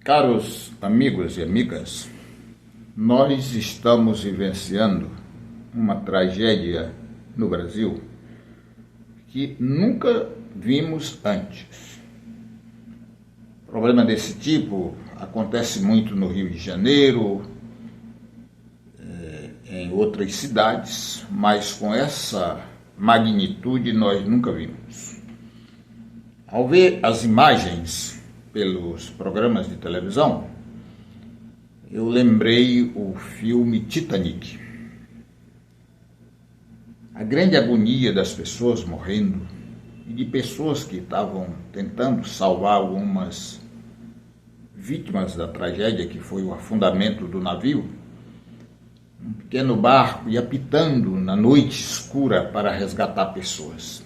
Caros amigos e amigas, nós estamos vivenciando uma tragédia no Brasil que nunca vimos antes. Problema desse tipo acontece muito no Rio de Janeiro, em outras cidades, mas com essa magnitude nós nunca vimos. Ao ver as imagens pelos programas de televisão, eu lembrei o filme Titanic. A grande agonia das pessoas morrendo e de pessoas que estavam tentando salvar algumas vítimas da tragédia que foi o afundamento do navio. Um pequeno barco ia pitando na noite escura para resgatar pessoas.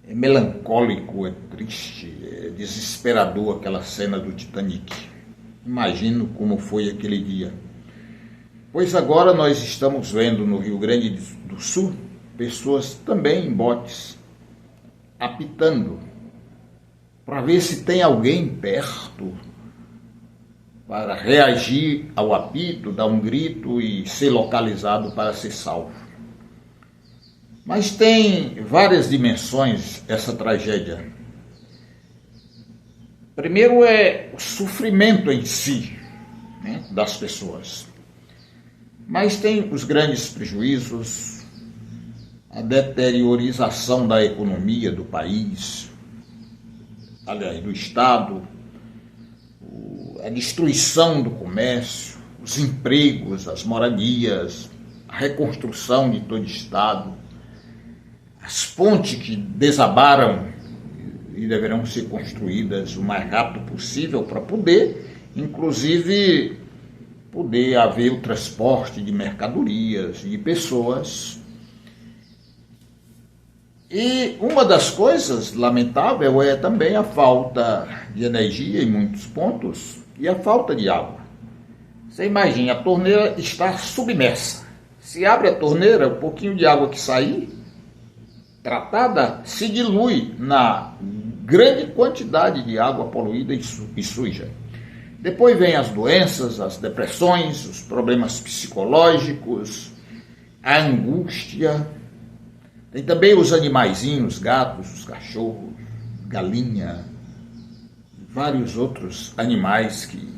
É melancólico, é triste, é desesperador aquela cena do Titanic. Imagino como foi aquele dia. Pois agora nós estamos vendo no Rio Grande do Sul pessoas também em botes, apitando, para ver se tem alguém perto para reagir ao apito, dar um grito e ser localizado para ser salvo. Mas tem várias dimensões essa tragédia. Primeiro é o sofrimento em si, das pessoas. Mas tem os grandes prejuízos, a deteriorização da economia do país, aliás, do Estado, a destruição do comércio, os empregos, as moradias, a reconstrução de todo o Estado, as pontes que desabaram e deverão ser construídas o mais rápido possível para poder, inclusive, poder haver o transporte de mercadorias e de pessoas. E uma das coisas lamentável é também a falta de energia em muitos pontos e a falta de água. Você imagina, a torneira está submersa. Se abre a torneira, o pouquinho de água que sair, tratada, se dilui na grande quantidade de água poluída e suja. Depois vem as doenças, as depressões, os problemas psicológicos, a angústia. Tem também os animaizinhos, os gatos, os cachorros, galinha, vários outros animais que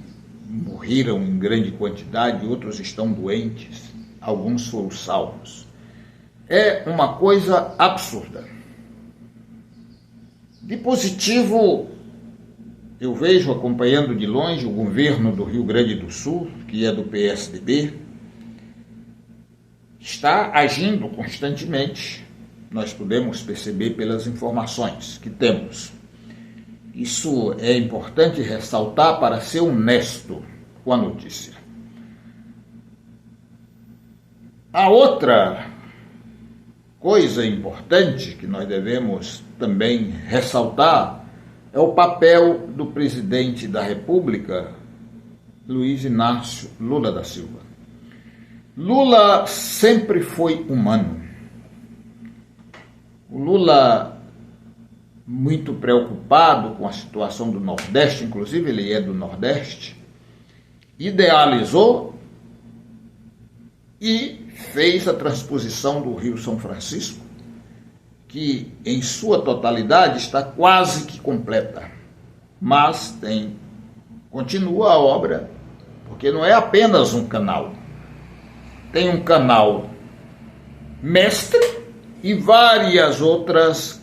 morreram em grande quantidade, outros estão doentes, alguns foram salvos. É uma coisa absurda. De positivo, eu vejo, acompanhando de longe, o governo do Rio Grande do Sul, que é do PSDB, está agindo constantemente. Nós podemos perceber pelas informações que temos. Isso é importante ressaltar para ser honesto com a notícia. A outra coisa importante que nós devemos também ressaltar é o papel do presidente da República, Luiz Inácio Lula da Silva. Lula sempre foi humano. O Lula, muito preocupado com a situação do Nordeste, inclusive ele é do Nordeste, idealizou e fez a transposição do Rio São Francisco, que em sua totalidade está quase que completa, mas continua a obra, porque não é apenas um canal, tem um canal mestre e várias outras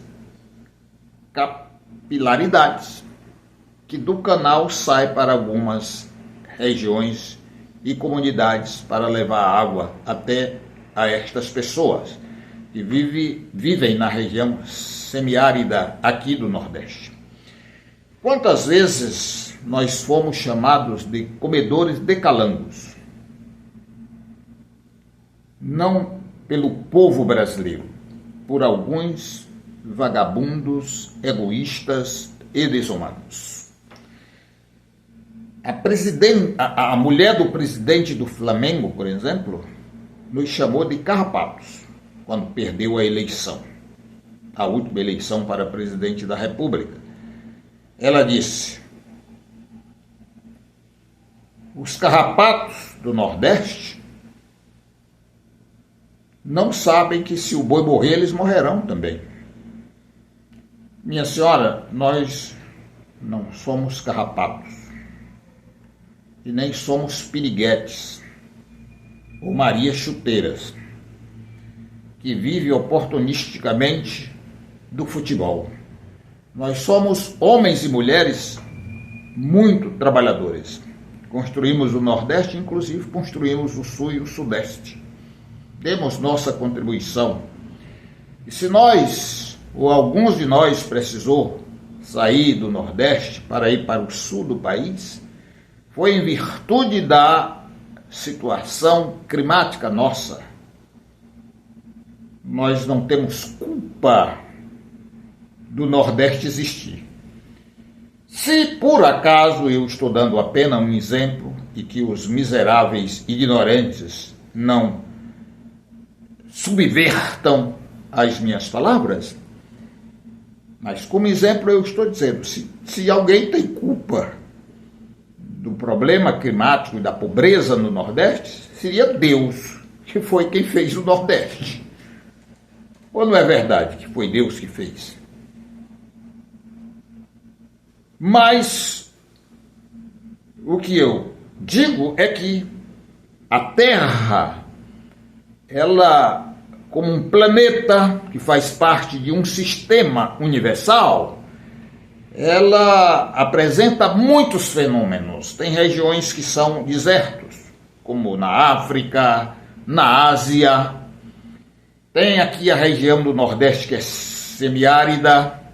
capilaridades que do canal sai para algumas regiões e comunidades para levar água até a estas pessoas que vivem na região semiárida aqui do Nordeste. Quantas vezes nós fomos chamados de comedores de calangos? Não pelo povo brasileiro, por alguns vagabundos, egoístas e desumanos. A mulher do presidente do Flamengo, por exemplo, nos chamou de carrapatos quando perdeu a eleição, a última eleição para presidente da República. Ela disse: os carrapatos do Nordeste não sabem que se o boi morrer, eles morrerão também. Minha senhora, nós não somos carrapatos e nem somos piriguetes ou Marias chuteiras que vivem oportunisticamente do futebol. Nós somos homens e mulheres muito trabalhadores. Construímos o Nordeste, inclusive construímos o Sul e o Sudeste. Demos nossa contribuição. E se nós, ou alguns de nós, precisou sair do Nordeste para ir para o Sul do país, foi em virtude da situação climática nossa. Nós não temos culpa do Nordeste existir. Se por acaso eu estou dando apenas um exemplo e que os miseráveis ignorantes não subvertam as minhas palavras, mas como exemplo eu estou dizendo, se alguém tem culpa do problema climático e da pobreza no Nordeste, seria Deus, que foi quem fez o Nordeste. Ou não é verdade que foi Deus que fez? Mas o que eu digo é que a Terra, ela, como um planeta que faz parte de um sistema universal, ela apresenta muitos fenômenos. Tem regiões que são desertos, como na África, na Ásia. Tem aqui a região do Nordeste que é semiárida.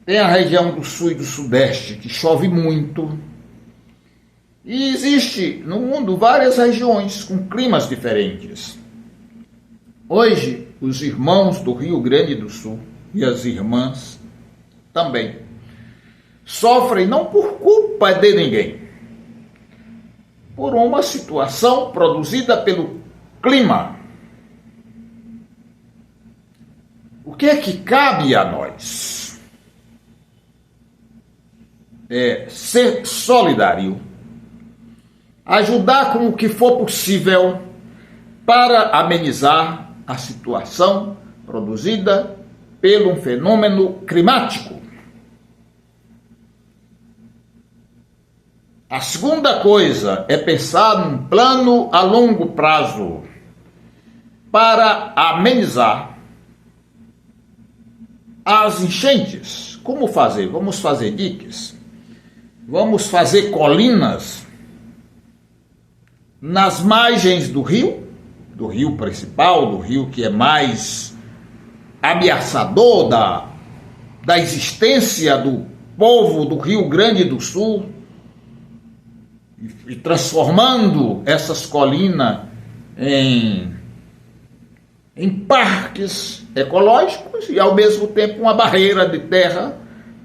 Tem a região do Sul e do Sudeste que chove muito. E existe no mundo várias regiões com climas diferentes. Hoje, os irmãos do Rio Grande do Sul e as irmãs também sofrem não por culpa de ninguém, por uma situação produzida pelo clima. O que é que cabe a nós? É ser solidário, ajudar com o que for possível para amenizar a situação produzida pelo fenômeno climático. A segunda coisa é pensar num plano a longo prazo para amenizar as enchentes. Como fazer? Vamos fazer diques, vamos fazer colinas nas margens do rio principal, do rio que é mais ameaçador da existência do povo do Rio Grande do Sul, e transformando essas colinas em parques ecológicos e, ao mesmo tempo, uma barreira de terra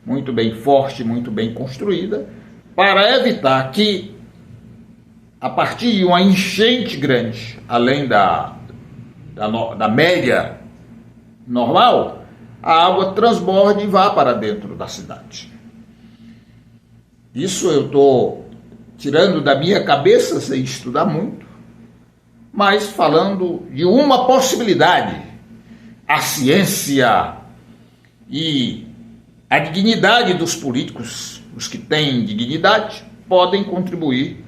muito bem forte, muito bem construída, para evitar que, a partir de uma enchente grande, além da média normal, a água transborde e vá para dentro da cidade. Isso eu estou tirando da minha cabeça, sem estudar muito, mas falando de uma possibilidade. A ciência e a dignidade dos políticos, os que têm dignidade, podem contribuir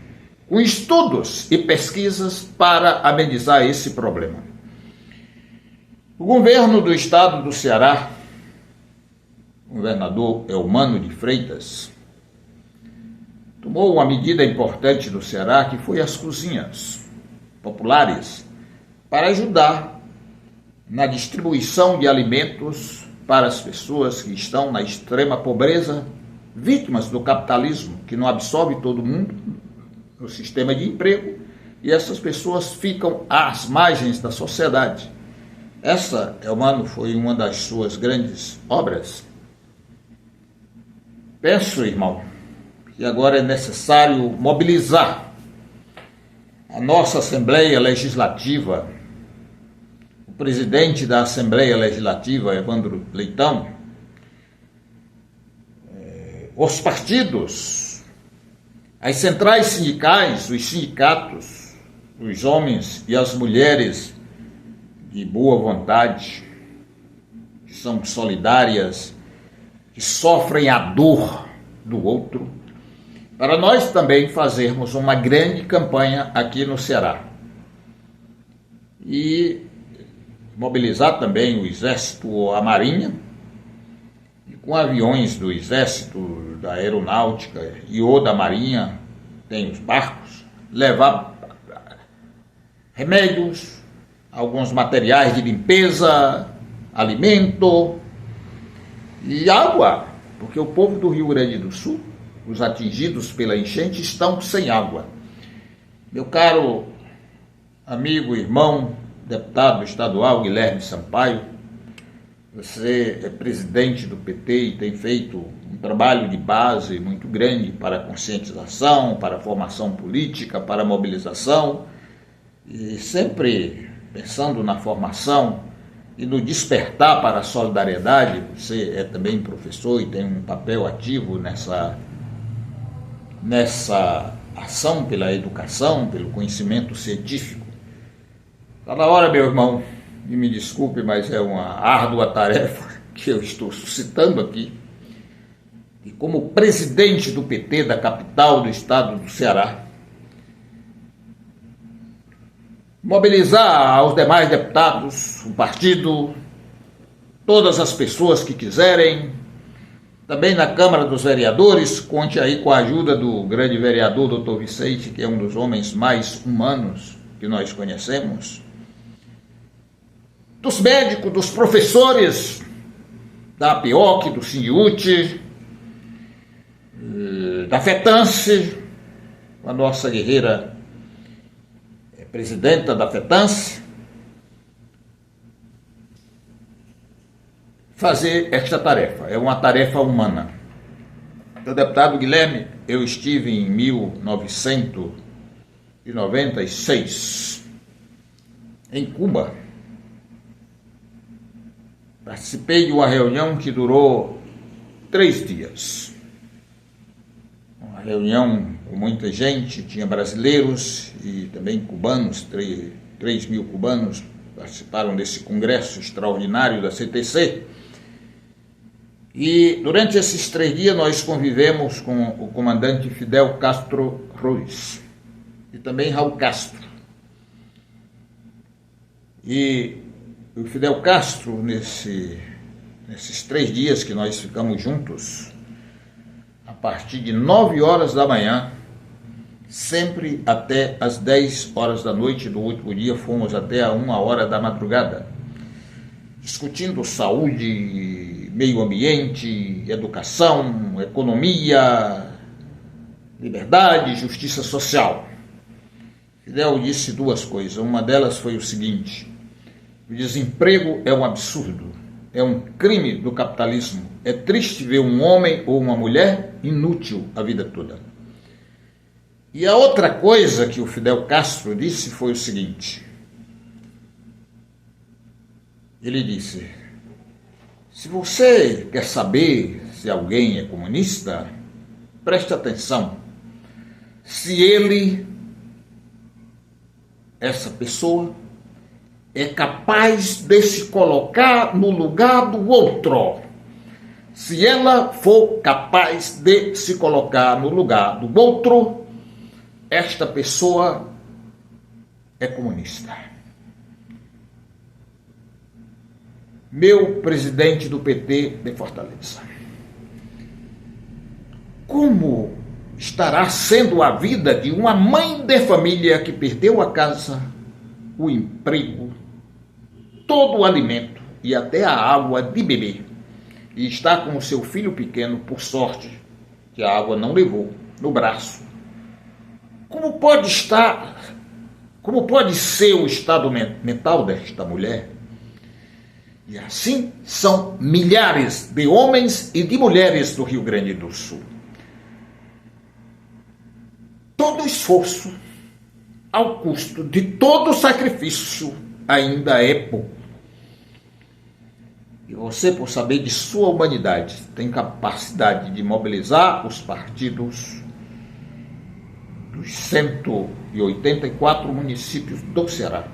com estudos e pesquisas para amenizar esse problema. O governo do estado do Ceará, o governador Eumano de Freitas, tomou uma medida importante no Ceará, que foi as cozinhas populares, para ajudar na distribuição de alimentos para as pessoas que estão na extrema pobreza, vítimas do capitalismo, que não absorve todo mundo no sistema de emprego, e essas pessoas ficam às margens da sociedade. Essa, Eumano, foi uma das suas grandes obras. Penso, irmão, que agora é necessário mobilizar a nossa Assembleia Legislativa, o presidente da Assembleia Legislativa, Evandro Leitão, os partidos As centrais sindicais, os sindicatos, os homens e as mulheres de boa vontade, que são solidárias, que sofrem a dor do outro, para nós também fazermos uma grande campanha aqui no Ceará. E mobilizar também o Exército, a Marinha, e com aviões do Exército, da Aeronáutica e ou da Marinha, tem os barcos, levar remédios, alguns materiais de limpeza, alimento e água, porque o povo do Rio Grande do Sul, os atingidos pela enchente, estão sem água. Meu caro amigo, irmão, deputado estadual Guilherme Sampaio, você é presidente do PT e tem feito um trabalho de base muito grande para a conscientização, para a formação política, para a mobilização, e sempre pensando na formação e no despertar para a solidariedade. Você é também professor e tem um papel ativo nessa ação pela educação, pelo conhecimento científico. Está na hora, meu irmão, e me desculpe, mas é uma árdua tarefa que eu estou suscitando aqui, e como presidente do PT da capital do estado do Ceará, mobilizar aos demais deputados, o partido, todas as pessoas que quiserem, também na Câmara dos Vereadores, conte aí com a ajuda do grande vereador Dr. Vicente, que é um dos homens mais humanos que nós conhecemos, dos médicos, dos professores da APIOC, do Sindiúti, da FETANCE, a nossa guerreira presidenta da FETANCE, fazer esta tarefa. É uma tarefa humana. Então, deputado Guilherme, eu estive em 1996 em Cuba. Participei de uma reunião que durou 3 dias. Uma reunião com muita gente, tinha brasileiros e também cubanos, 3 mil cubanos participaram desse congresso extraordinário da CTC. E durante esses 3 dias nós convivemos com o comandante Fidel Castro Ruiz e também Raul Castro. E o Fidel Castro, nesses 3 dias que nós ficamos juntos, a partir de 9 horas da manhã, sempre até as 10 horas da noite do último dia, fomos até a 1 hora da madrugada, discutindo saúde, meio ambiente, educação, economia, liberdade, justiça social. Fidel disse 2 coisas. Uma delas foi o seguinte: o desemprego é um absurdo, é um crime do capitalismo. É triste ver um homem ou uma mulher inútil a vida toda. E a outra coisa que o Fidel Castro disse foi o seguinte: ele disse, se você quer saber se alguém é comunista, preste atenção. Se ele, essa pessoa, é capaz de se colocar no lugar do outro. Se ela for capaz de se colocar no lugar do outro, esta pessoa é comunista. Meu presidente do PT de Fortaleza, como estará sendo a vida de uma mãe de família que perdeu a casa, o emprego, todo o alimento e até a água de beber, e está com o seu filho pequeno, por sorte, que a água não levou, no braço? Como pode ser o estado mental desta mulher? E assim são milhares de homens e de mulheres do Rio Grande do Sul. Todo esforço, ao custo de todo sacrifício, ainda é pouco. E você, por saber de sua humanidade, tem capacidade de mobilizar os partidos, dos 184 municípios do Ceará,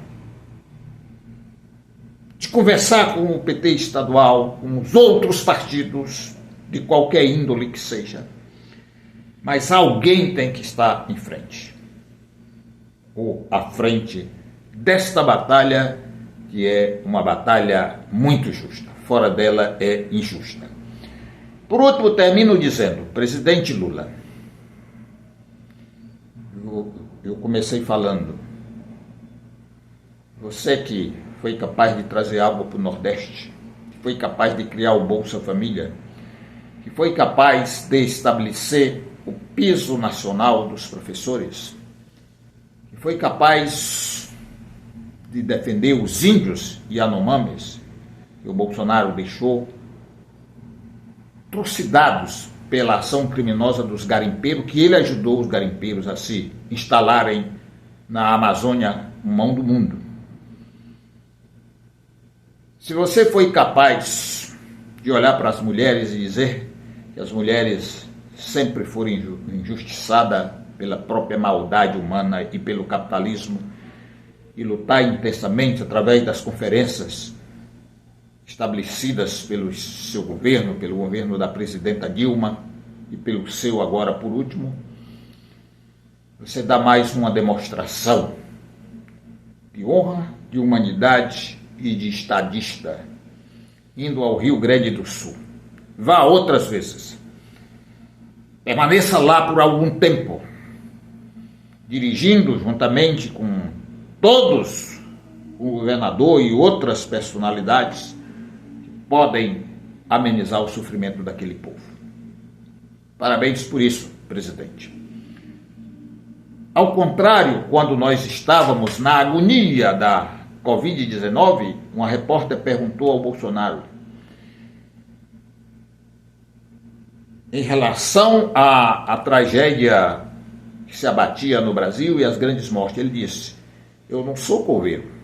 de conversar com o PT estadual, com os outros partidos, de qualquer índole que seja. Mas alguém tem que estar em frente, ou à frente desta batalha, que é uma batalha muito justa. Fora dela é injusta. Por último, termino dizendo, presidente Lula, eu comecei falando, você que foi capaz de trazer água para o Nordeste, que foi capaz de criar o Bolsa Família, que foi capaz de estabelecer o piso nacional dos professores, que foi capaz de defender os índios e Yanomamis, que o Bolsonaro deixou trucidados pela ação criminosa dos garimpeiros, que ele ajudou os garimpeiros a se instalarem na Amazônia, mão do mundo. Se você foi capaz de olhar para as mulheres e dizer que as mulheres sempre foram injustiçadas pela própria maldade humana e pelo capitalismo, e lutar intensamente através das conferências estabelecidas pelo seu governo, pelo governo da presidenta Dilma e pelo seu agora por último, você dá mais uma demonstração de honra, de humanidade e de estadista, indo ao Rio Grande do Sul. Vá outras vezes. Permaneça lá por algum tempo, dirigindo juntamente com todos, o governador e outras personalidades que podem amenizar o sofrimento daquele povo. Parabéns por isso, presidente. Ao contrário, quando nós estávamos na agonia da Covid-19, uma repórter perguntou ao Bolsonaro em relação à tragédia que se abatia no Brasil e as grandes mortes. Ele disse: eu não sou coveiro.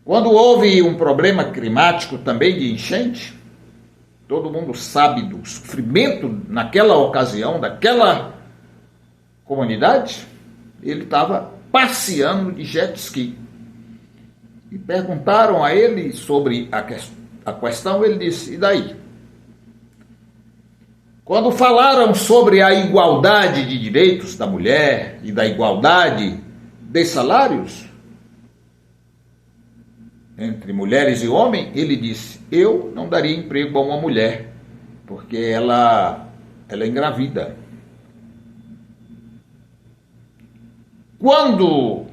Quando houve um problema climático também de enchente, todo mundo sabe do sofrimento naquela ocasião, daquela comunidade, ele estava passeando de jet ski. E perguntaram a ele sobre a questão, ele disse: e daí? Quando falaram sobre a igualdade de direitos da mulher e da igualdade de salários entre mulheres e homens, ele disse: eu não daria emprego a uma mulher, porque ela engravida. Quando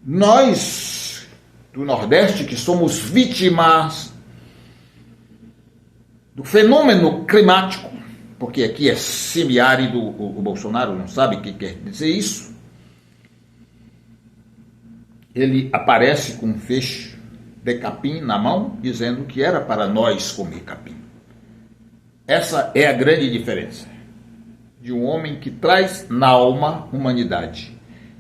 nós do Nordeste, que somos vítimas do fenômeno climático, porque aqui é semiárido, o Bolsonaro não sabe o que quer dizer isso, ele aparece com um feixe de capim na mão, dizendo que era para nós comer capim. Essa é a grande diferença de um homem que traz na alma humanidade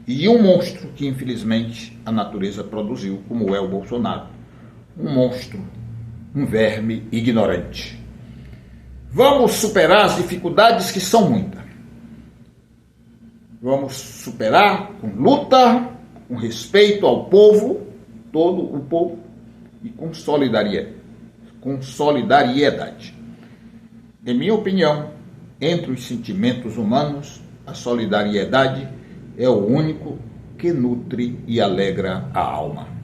e um monstro que infelizmente a natureza produziu, como é o Bolsonaro. Um monstro, um verme ignorante. Vamos superar as dificuldades, que são muitas. Vamos superar com luta, com respeito ao povo, todo o povo, e com solidariedade. Em minha opinião, entre os sentimentos humanos, a solidariedade é o único que nutre e alegra a alma.